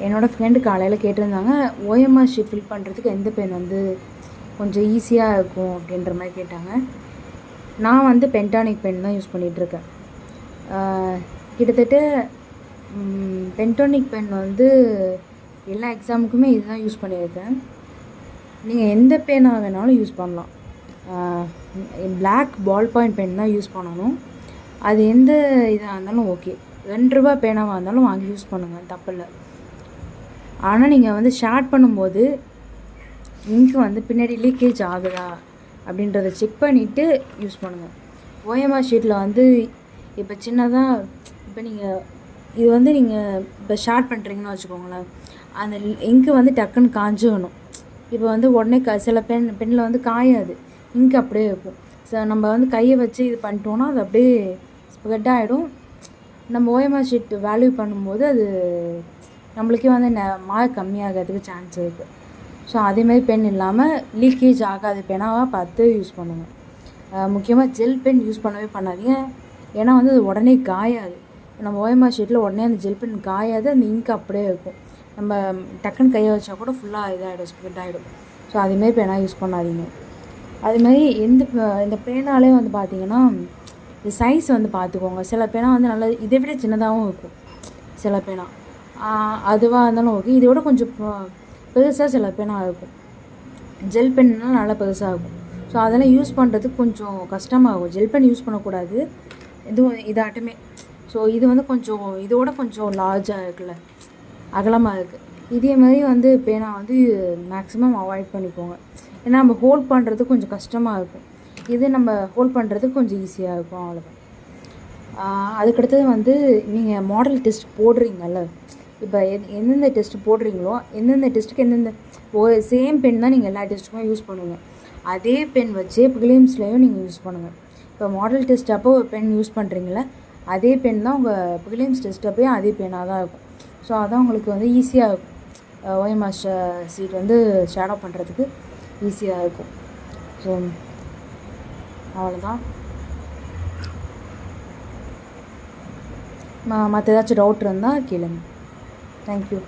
என்னோடய ஃப்ரெண்டு காலையில் கேட்டிருந்தாங்க, ஓஎம்ஆர் ஷீட் ஃபில் பண்ணுறதுக்கு எந்த பென் வந்து கொஞ்சம் ஈஸியாக இருக்கும் அப்படின்ற மாதிரி கேட்டாங்க. நான் வந்து பென்டானிக் பென் தான் யூஸ் பண்ணிகிட்ருக்கேன். கிட்டத்தட்ட பென்டானிக் பென் வந்து எல்லா எக்ஸாமுக்குமே இதுதான் யூஸ் பண்ணியிருக்கேன். நீங்கள் எந்த பேனாக வேணாலும் யூஸ் பண்ணலாம். பிளாக் பால் பாயிண்ட் பென் தான் யூஸ் பண்ணணும். அது எந்த இதாக இருந்தாலும் ஓகே. ₹2 பேனாவாக இருந்தாலும் வாங்கி யூஸ் பண்ணுங்கள், தப்பில்லை. ஆனால் நீங்கள் வந்து ஷேட் பண்ணும்போது இங்கு வந்து பின்னாடி லீக்கேஜ் ஆகுதா அப்படின்றத செக் பண்ணிவிட்டு யூஸ் பண்ணுங்கள். ஓஎம்ஆர் ஷீட்டில் வந்து இப்போ சின்னதாக இப்போ இது வந்து நீங்கள் இப்போ ஷேட் பண்ணுறீங்கன்னு வச்சுக்கோங்களேன், அந்த இங்கு வந்து டக்குன்னு காஞ்சிடணும். இப்போ வந்து உடனே சில பெண்ணில் வந்து காயாது, இங்கு அப்படியே இருக்கும். நம்ம வந்து கையை வச்சு இது பண்ணிட்டோன்னா அது அப்படியே ஸ்ப்ரெட் ஆகிடும். நம்ம ஓஎம்ஆர் ஷீட் வேல்யூ பண்ணும்போது அது நம்மளுக்கே வந்து மார்க் கம்மியாகிறதுக்கு சான்ஸ் இருக்குது. ஸோ அதேமாதிரி பென் இல்லாமல் லீக்கேஜ் ஆகாத பெனாவாக பார்த்து யூஸ் பண்ணுங்கள். முக்கியமாக ஜெல் பென் யூஸ் பண்ணவே பண்ணாதீங்க. ஏன்னா வந்து அது உடனே காயாது. நம்ம ஓஎம்ஆர் ஷீட்டில் உடனே அந்த ஜெல் பென் காயாது, அந்த இங்க் அப்படியே இருக்கும். நம்ம டக்குன்னு கையை வச்சா கூட ஃபுல்லாக இதாகிடும், ஸ்ப்ரெட் ஆகிடும். ஸோ அதேமாரி பேனா யூஸ் பண்ணாதீங்க. அதுமாதிரி இந்த பேனாலே வந்து பார்த்திங்கன்னா இந்த சைஸ் வந்து பார்த்துக்கோங்க. சில பேனா வந்து நல்லா இதை விட சின்னதாகவும் இருக்கும். சில பேனா அதுவாக இருந்தாலும் ஓகே, இதோட கொஞ்சம் பெருசாக சில பேனா இருக்கும். ஜெல் பென்னால் நல்லா பெருசாக இருக்கும். ஸோ அதெல்லாம் யூஸ் பண்ணுறதுக்கு கொஞ்சம் கஷ்டமாகும். ஜெல் பென் யூஸ் பண்ணக்கூடாது இதுவும் இதாட்டுமே. ஸோ இது வந்து கொஞ்சம் இதோட கொஞ்சம் லார்ஜாக இருக்குல்ல, அகலமாக இருக்குது. இதே மாதிரி வந்து பேனா வந்து மேக்ஸிமம் அவாய்ட் பண்ணிக்கோங்க. ஏன்னா நம்ம ஹோல்ட் பண்ணுறதுக்கு கொஞ்சம் கஷ்டமாக இருக்கும். இது நம்ம ஹோல்ட் பண்ணுறதுக்கு கொஞ்சம் ஈஸியாக இருக்கும், அவ்வளோதான். அதுக்கடுத்தது வந்து நீங்கள் மாடல் டெஸ்ட் போடுறீங்கல்ல, இப்போ எந்தெந்த டெஸ்ட் போடுறீங்களோ எந்தெந்த டெஸ்ட்டுக்கு எந்தெந்த சேம் பென் தான் நீங்கள் எல்லா டெஸ்ட்டுக்குமே யூஸ் பண்ணுங்கள். அதே பென் வச்சு ப்ரிலிம்ஸ்லேயும் நீங்கள் யூஸ் பண்ணுங்கள். இப்போ மாடல் டெஸ்ட் அப்போ ஒரு பென் யூஸ் பண்ணுறீங்களே, அதே பென் தான் உங்கள் ப்ரிலிம்ஸ் டெஸ்ட் அப்போயும் அதே பென்னாக தான் இருக்கும். ஸோ அதான் உங்களுக்கு வந்து ஈஸியாக இருக்கும். ஓஎம்ஆர் ஷீட் வந்து ஷேடோ பண்ணுறதுக்கு ஈஸியாக இருக்கும். ஸோ அவ்வளோதான். மற்ற ஏதாச்சும் டவுட் இருந்தால் கேளுங்க. தேங்க்யூ.